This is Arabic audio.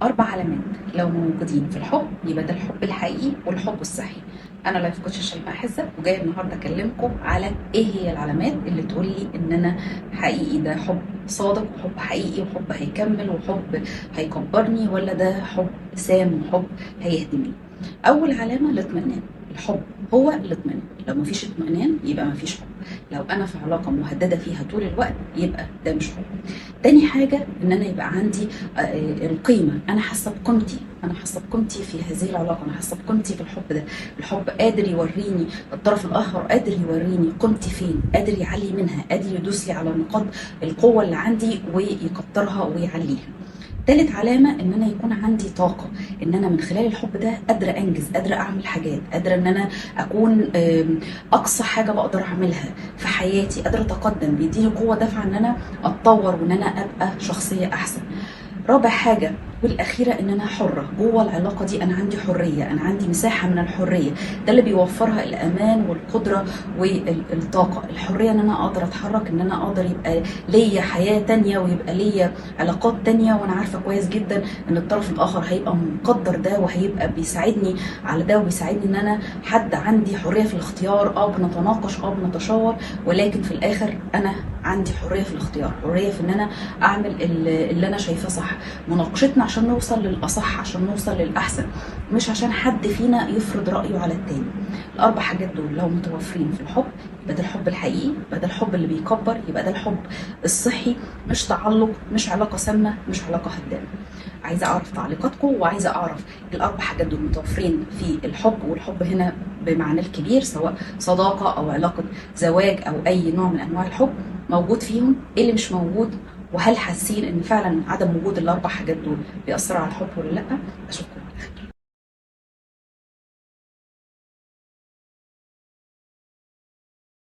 4 علامات لو موجودين في الحب يبقى ده الحب الحقيقي والحب الصحي. انا لايف كوتش شيماء حزة، وجايه النهارده اكلمكم على ايه هي العلامات اللي تقول لي ان انا حقيقي ده حب صادق وحب حقيقي وحب هيكمل وحب هيكبرني، ولا ده حب سام وحب هيهدمني. اول علامه الاطمئنان. الحب هو الاطمئنان، لو مفيش اطمئنان يبقى مفيش حب. لو انا في علاقه مهدده فيها طول الوقت يبقى ده مش حب. تاني حاجه ان انا يبقى عندي القيمه، انا حاسه بقيمتي، انا حاسه بقيمتي في هذه العلاقه، انا حاسه بقيمتي في الحب ده. الحب قادر يوريني، الطرف الاخر قادر يوريني قيمتي فين، قادر يعلي منها، قادر يدوس لي على نقاط القوه اللي عندي ويكترها ويعليها. تالت علامة ان انا يكون عندي طاقة، ان انا من خلال الحب ده قادرة انجز، قادرة اعمل حاجات، قادرة ان انا اكون اقصى حاجة بقدر اعملها في حياتي، قادرة اتقدم، بيديني قوة دافعة ان انا اتطور وان انا ابقى شخصية احسن. رابع حاجة والاخيره ان انا حره جوه العلاقه دي، انا عندي حريه، انا عندي مساحه من الحريه. ده اللي بيوفرها الامان والقدره والطاقه. الحريه ان انا اقدر اتحرك، ان انا اقدر يبقى ليا حياه تانية ويبقى ليا علاقات تانية، وانا عارفه كويس جدا ان الطرف الاخر هيبقى مقدر ده وهيبقى بيساعدني على ده، وبيساعدني ان انا حد عندي حريه في الاختيار. بنتناقش، بنتشاور، ولكن في الاخر انا عندي حريه في الاختيار، حريه في ان انا اعمل اللي انا شايفاه صح. مناقشتنا عشان نوصل للاصح، عشان نوصل للاحسن، مش عشان حد فينا يفرض رايه على التاني. الاربع حاجات دول لو متوفرين في الحب يبقى ده الحب الحقيقي، يبقى ده الحب اللي بيكبر، يبقى ده الحب الصحي، مش تعلق، مش علاقه سامه، مش علاقه هدامه. عايزه اعرف تعليقاتكم، وعايزه اعرف الاربع حاجات دول متوفرين في الحب، والحب هنا بمعنى الكبير، سواء صداقه او علاقه زواج او اي نوع من انواع الحب، موجود فيهم ايه اللي مش موجود، وهل حاسين ان فعلا عدم وجود الاربع حاجات دول بيأثروا على الحب ولا لا. اشوفكم.